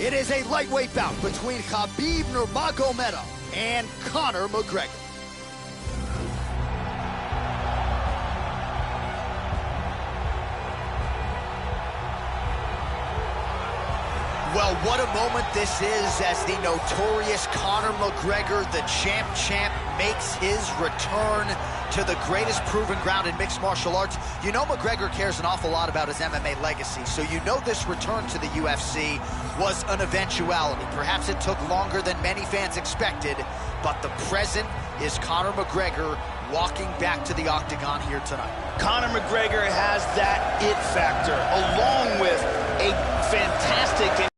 It is a lightweight bout between Khabib Nurmagomedov and Conor McGregor. Well, what a moment this is as the notorious Conor McGregor, the champ, makes his return to the greatest proven ground in mixed martial arts. You know McGregor cares an awful lot about his MMA legacy, so you know this return to the UFC was an eventuality. Perhaps it took longer than many fans expected, but the present is Conor McGregor walking back to the octagon here tonight. Conor McGregor has that it factor, along with a fantastic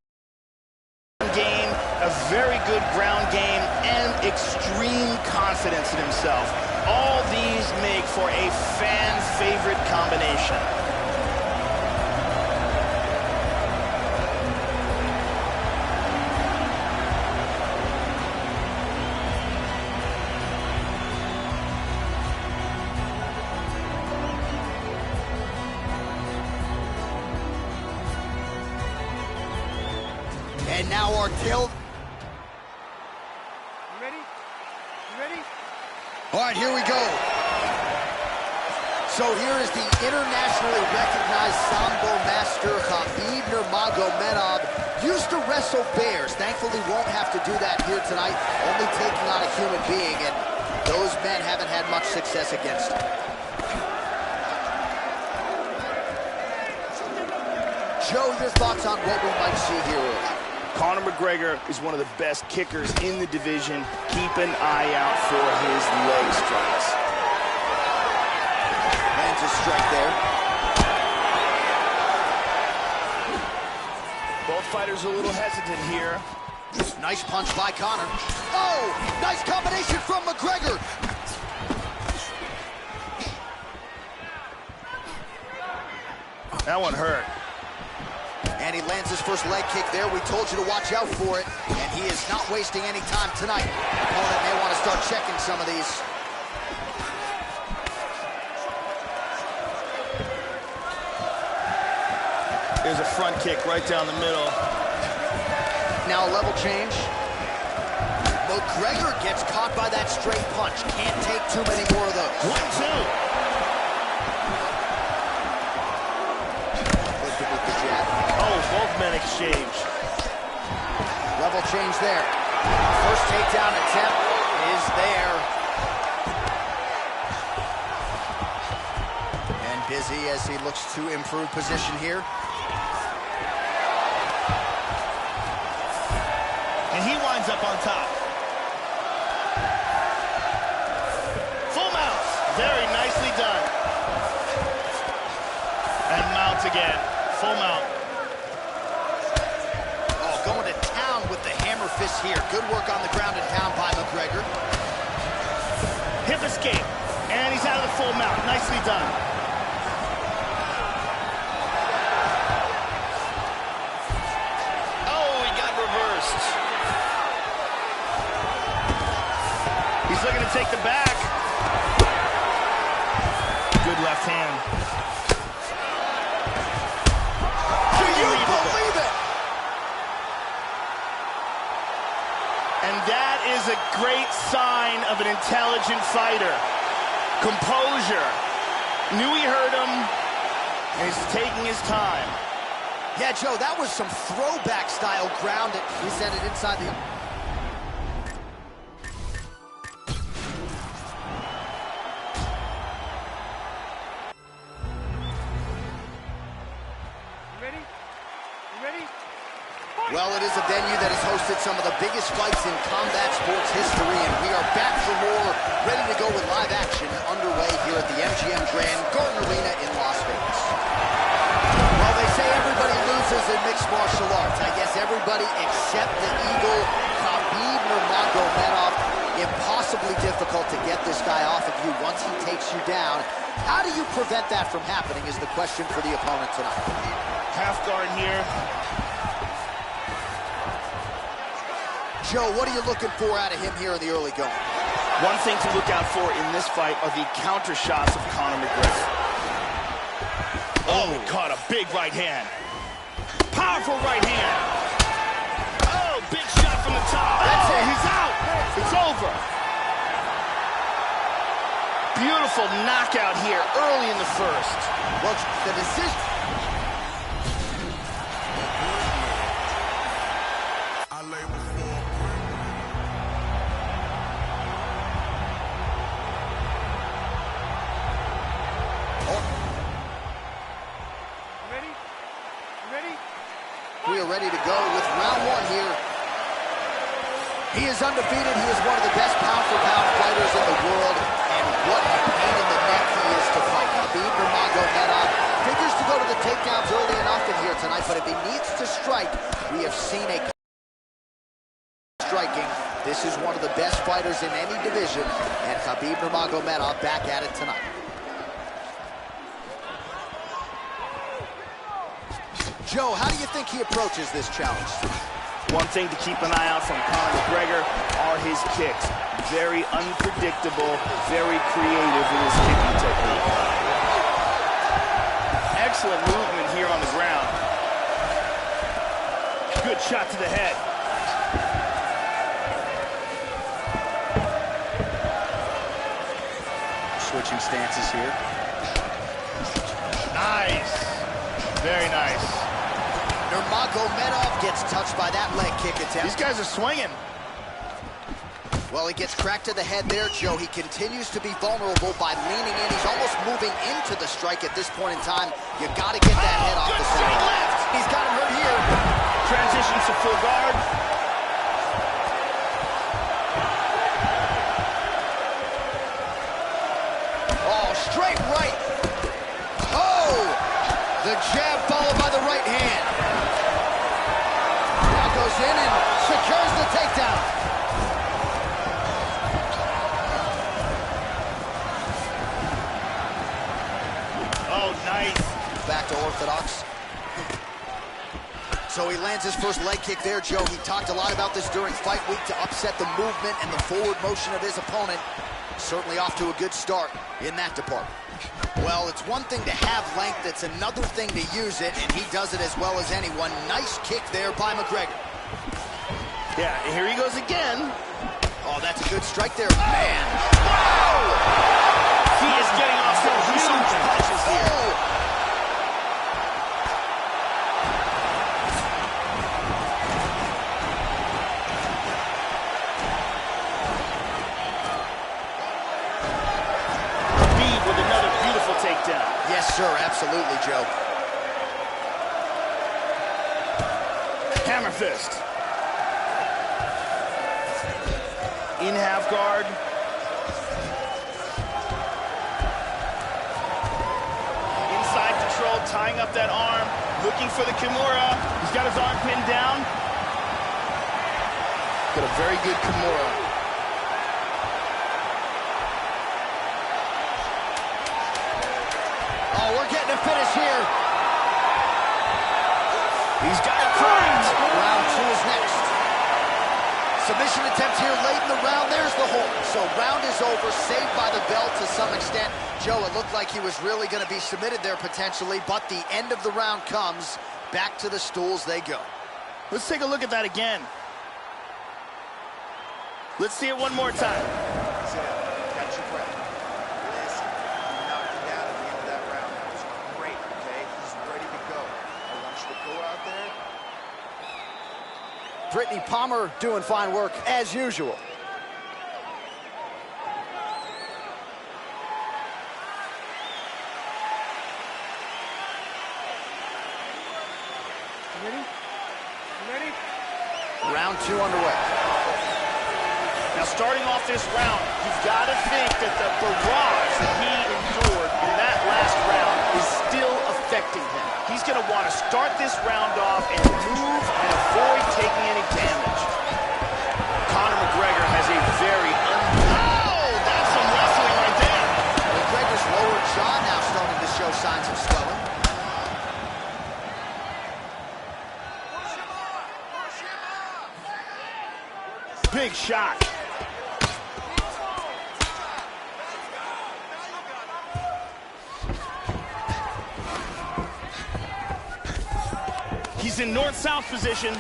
game, a very good ground game, and extreme confidence in himself. All these make for a fan-favorite combination. And now our tail. You ready? You ready? All right, here we go. So here is the internationally recognized Sambo master, Khabib Nurmagomedov. Used to wrestle bears. Thankfully won't have to do that here tonight, only taking on a human being, and those men haven't had much success against him. Joe, your thoughts on what we might see here? Conor McGregor is one of the best kickers in the division. Keep an eye out for his leg strikes. Lands a strike there. Both fighters a little hesitant here. Nice punch by Conor. Oh, nice combination from McGregor. That one hurt. And he lands his first leg kick there. We told you to watch out for it. And he is not wasting any time tonight. Opponent may want to start checking some of these. There's a front kick right down the middle. Now a level change. McGregor gets caught by that straight punch. Can't take too many more of those. 1-2. Both men exchange. Level change there. First takedown attempt is there. And busy as he looks to improve position here. And he winds up on top. Full mount. Very nicely done. And mounts again. Full mount. Going to town with the hammer fist here. Good work on the ground and pound by McGregor. Hip escape. And he's out of the full mount. Nicely done. Oh, he got reversed. He's looking to take the back. Good left hand. And that is a great sign of an intelligent fighter. Composure. Knew he heard him, and he's taking his time. Yeah, Joe, that was some throwback style ground. He sent it inside the... Well, it is a venue that has hosted some of the biggest fights in combat sports history, and we are back for more, ready to go with live action underway here at the MGM Grand Garden Arena in Las Vegas. Well, they say everybody loses in mixed martial arts. I guess everybody except the Eagle, Khabib Nurmagomedov. Impossibly difficult to get this guy off of you once he takes you down. How do you prevent that from happening is the question for the opponent tonight. Half guard here. Joe, what are you looking for out of him here in the early going? One thing to look out for in this fight are the counter shots of Conor McGregor. Oh, he caught a big right hand. Powerful right hand. Beautiful knockout here early in the first. Well, the decision... We are ready to go with round one here. He is undefeated. He is one of the best pound-for-pound fighters in the world. And what a pain in the neck he is to fight. Khabib Nurmagomedov figures to go to the takedowns early enough in here tonight, but if he needs to strike, we have seen a striking. This is one of the best fighters in any division, and Khabib Nurmagomedov back at it tonight. Joe, how do you think he approaches this challenge? One thing to keep an eye out from Conor McGregor are his kicks. Very unpredictable, very creative in his kicking technique. Excellent movement here on the ground. Good shot to the head. Switching stances here. Nice. Very nice. Nurmagomedov gets touched by that leg kick attempt. These guys are swinging. Well, he gets cracked to the head there, Joe. He continues to be vulnerable by leaning in. He's almost moving into the strike at this point in time. You got to get that head off the center. Left. He's got him hurt here. Transitions to full guard. Oh, straight right. Oh! The jab followed by the right hand. Now goes in and secures the takedown. Oh, nice. Back to orthodox. So he lands his first leg kick there, Joe. He talked a lot about this during fight week to upset the movement and the forward motion of his opponent. Certainly off to a good start in that department. Well, it's one thing to have length, it's another thing to use it, and he does it as well as anyone. Nice kick there by McGregor. Yeah, here he goes again. Oh, that's a good strike there, man. Wow! He is getting off some huge punches here. Yes, sir, absolutely, Joe. Hammer fist. In half guard. Inside control, tying up that arm, looking for the Kimura. He's got his arm pinned down. Got a very good Kimura. Oh, we're getting a finish here. He's got it primed. Round two is next. Submission attempt here late in the round. There's the hold. So round is over, saved by the bell to some extent. Joe, it looked like he was really going to be submitted there potentially, but the end of the round comes. Back to the stools they go. Let's take a look at that again. Let's see it one more time. Catch your breath. Listen, you knocked him down at the end of that round. That was great, okay? He's ready to go. I want you to go out there. Brittany Palmer doing fine work as usual. You ready? You ready? Round two underway. Now, starting off this round, you've got to think that the barrage that he endured in that last round is still affecting him. He's going to want to start this round off and move and avoid taking any damage. Conor McGregor has a very oh, that's some wrestling right there. McGregor's lower jaw now starting to show signs of swelling. Big shot. He's in north-south position.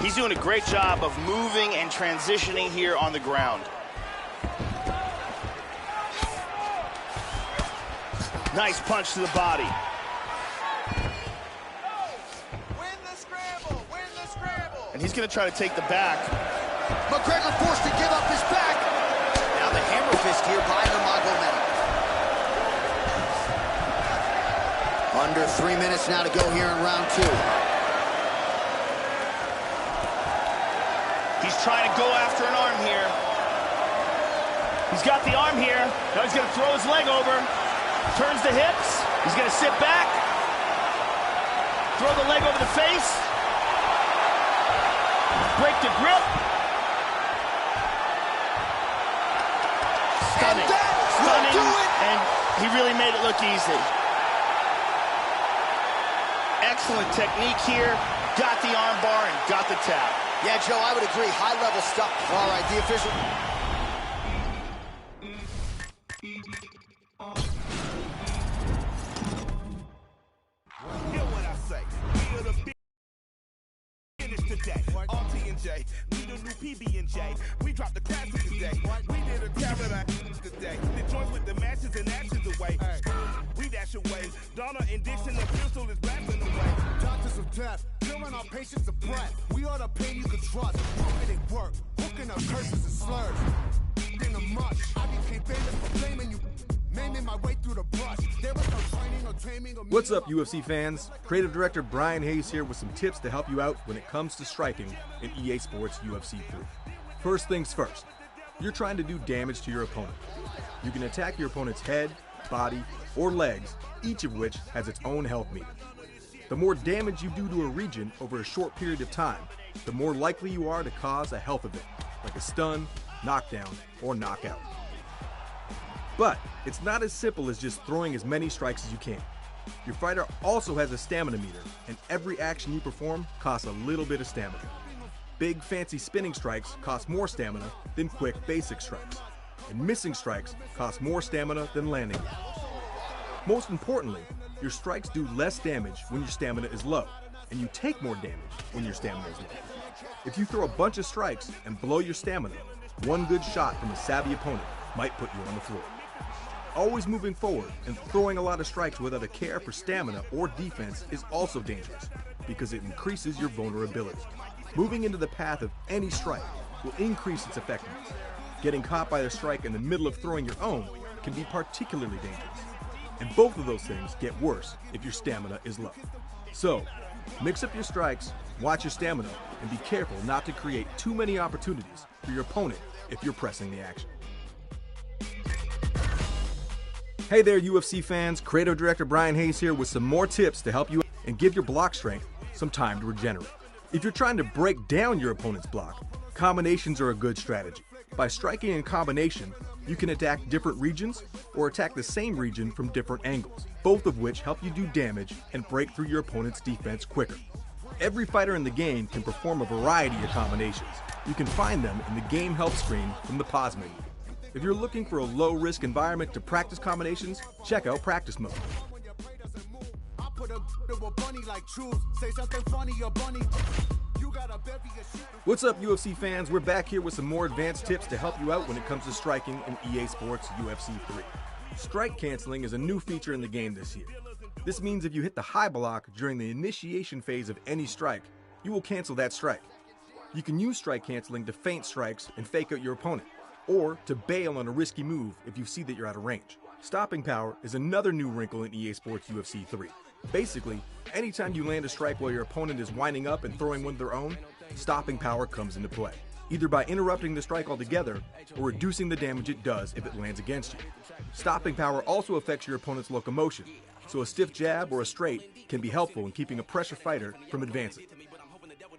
He's doing a great job of moving and transitioning here on the ground. Nice punch to the body. Win the scramble! Win the scramble! And he's going to try to take the back. McGregor forced to give up his back. Now the hammer fist here by Nurmagomedov. Under 3 minutes now to go here in round 2. He's trying to go after an arm here. He's got the arm here. Now he's going to throw his leg over. Turns the hips. He's going to sit back. Throw the leg over the face. Break the grip. Stunning. And that Stunning. will do it. And he really made it look easy. Excellent technique here. Got the arm bar and got the tap. Yeah, Joe, I would agree. High-level stuff. All right, the official. Hear what I say. We are the big finish today. RT&J, we the new PB&J. We dropped the classic today. We did a terror today. The joint with the matches and actions away. We dash away. Donna and Dixon, the pistol is blasting away. Doctors of death, killing our patients of breath. We are the pain you can trust. Hooking it work, hooking up curses and slurs. In a much, I became famous for blaming you. Naming my way through the brush. There was no training or taming or. What's up, UFC fans? Creative Director Brian Hayes here with some tips to help you out when it comes to striking in EA Sports UFC 3. First things first, you're trying to do damage to your opponent. You can attack your opponent's head, body, or legs, each of which has its own health meter. The more damage you do to a region over a short period of time, the more likely you are to cause a health event, like a stun, knockdown, or knockout. But it's not as simple as just throwing as many strikes as you can. Your fighter also has a stamina meter, and every action you perform costs a little bit of stamina. Big fancy spinning strikes cost more stamina than quick basic strikes, and missing strikes cost more stamina than landing them. Most importantly, your strikes do less damage when your stamina is low, and you take more damage when your stamina is low. If you throw a bunch of strikes and blow your stamina, one good shot from a savvy opponent might put you on the floor. Always moving forward and throwing a lot of strikes without a care for stamina or defense is also dangerous because it increases your vulnerability. Moving into the path of any strike will increase its effectiveness. Getting caught by a strike in the middle of throwing your own can be particularly dangerous. And both of those things get worse if your stamina is low. So, mix up your strikes, watch your stamina, and be careful not to create too many opportunities for your opponent if you're pressing the action. Hey there, UFC fans. Creative Director Brian Hayes here with some more tips to help you and give your block strength some time to regenerate. If you're trying to break down your opponent's block, combinations are a good strategy. By striking in combination, you can attack different regions or attack the same region from different angles, both of which help you do damage and break through your opponent's defense quicker. Every fighter in the game can perform a variety of combinations. You can find them in the game help screen from the pause menu. If you're looking for a low-risk environment to practice combinations, check out Practice Mode. What's up, UFC fans? We're back here with some more advanced tips to help you out when it comes to striking in EA Sports UFC 3. Strike canceling is a new feature in the game this year. This means if you hit the high block during the initiation phase of any strike, you will cancel that strike. You can use strike canceling to feint strikes and fake out your opponent, or to bail on a risky move if you see that you're out of range. Stopping power is another new wrinkle in EA Sports UFC 3. Basically, anytime you land a strike while your opponent is winding up and throwing one of their own, stopping power comes into play, either by interrupting the strike altogether or reducing the damage it does if it lands against you. Stopping power also affects your opponent's locomotion, so a stiff jab or a straight can be helpful in keeping a pressure fighter from advancing.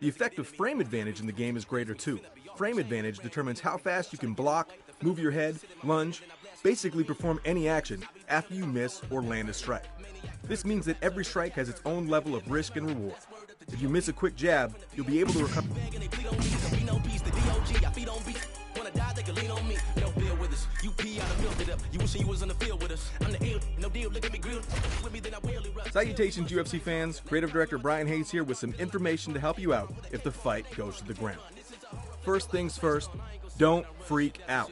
The effect of frame advantage in the game is greater too. Frame advantage determines how fast you can block, move your head, lunge, basically perform any action after you miss or land a strike. This means that every strike has its own level of risk and reward. If you miss a quick jab, you'll be able to recover. wanna die, they can lean on me. No bill with us. You pee out and built it up. You wishing you was on the field with us. I'm the ill, no deal, look at me grilled. With me, then I will erupt. Salutations, UFC fans. Creative Director Brian Hayes here with some information to help you out if the fight goes to the ground. First things first, don't freak out.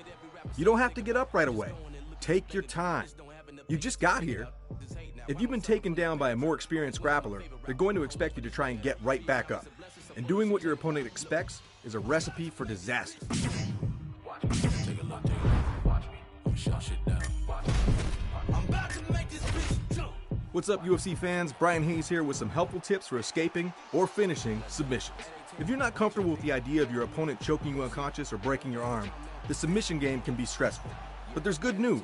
You don't have to get up right away. Take your time. You just got here. If you've been taken down by a more experienced grappler, they're going to expect you to try and get right back up. And doing what your opponent expects is a recipe for disaster. Watch me, take a look, watch me. I'm shut shit down, watch me. I'm about to make this bitch jump. What's up, UFC fans? Brian Hayes here with some helpful tips for escaping or finishing submissions. If you're not comfortable with the idea of your opponent choking you unconscious or breaking your arm, the submission game can be stressful. But there's good news.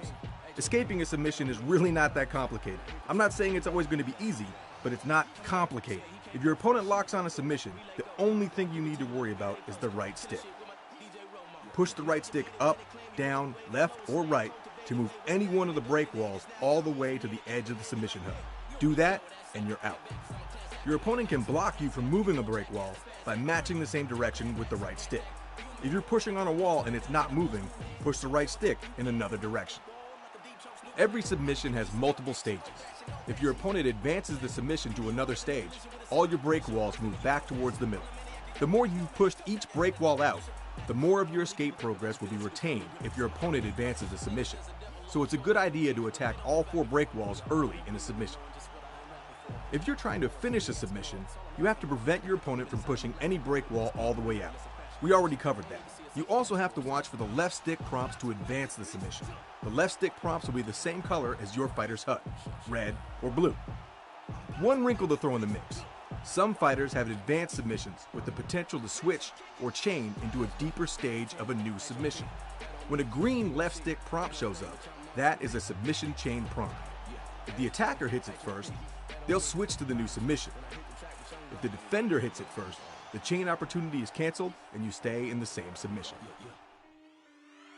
Escaping a submission is really not that complicated. I'm not saying it's always going to be easy, but it's not complicated. If your opponent locks on a submission, the only thing you need to worry about is the right stick. Push the right stick up, down, left, or right to move any one of the break walls all the way to the edge of the submission hook. Do that, and you're out. Your opponent can block you from moving a break wall by matching the same direction with the right stick. If you're pushing on a wall and it's not moving, push the right stick in another direction. Every submission has multiple stages. If your opponent advances the submission to another stage, all your break walls move back towards the middle. The more you've pushed each break wall out, the more of your escape progress will be retained if your opponent advances the submission. So it's a good idea to attack all 4 break walls early in a submission. If you're trying to finish a submission, you have to prevent your opponent from pushing any break wall all the way out. We already covered that. You also have to watch for the left stick prompts to advance the submission. The left stick prompts will be the same color as your fighter's HUD, red or blue. One wrinkle to throw in the mix. Some fighters have advanced submissions with the potential to switch or chain into a deeper stage of a new submission. When a green left stick prompt shows up, that is a submission chain prompt. If the attacker hits it first, they'll switch to the new submission. If the defender hits it first, the chain opportunity is canceled and you stay in the same submission.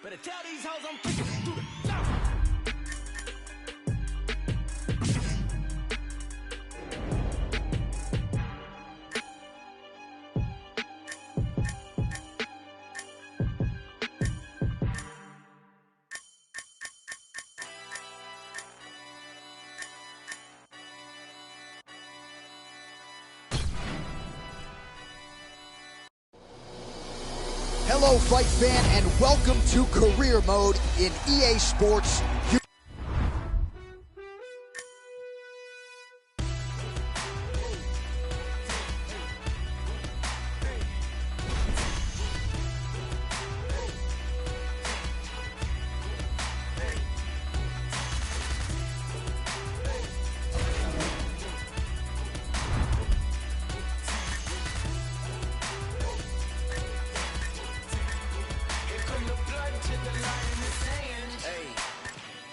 Better tell these hoes I'm kicking through the top. Hello, fight fan, and welcome to Career Mode in EA Sports.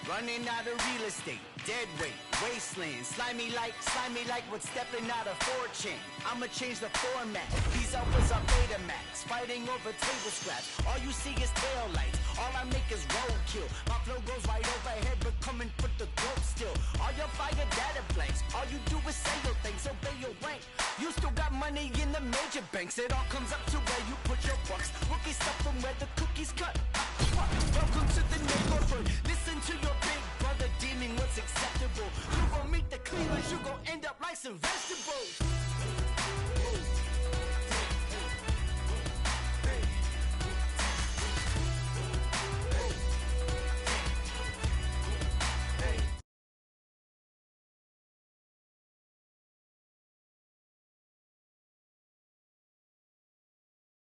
Running out of real estate, dead weight, wasteland, slimy like what's stepping out of 4chan. I'ma change the format. These alphas are Betamax, fighting over table scraps. All you see is tail lights. All I make is roadkill. My flow goes right overhead, but come and put the throat still. All your fire data blanks. All you do is say your things, obey your rank. You still got money in the major banks. It all comes up to where you put your bucks. Rookie stuff from where the cookies cut. Welcome to the neighborhood. Listen to your big brother deeming what's acceptable. You gon' meet the cleaners, you gon' end up like some vegetables.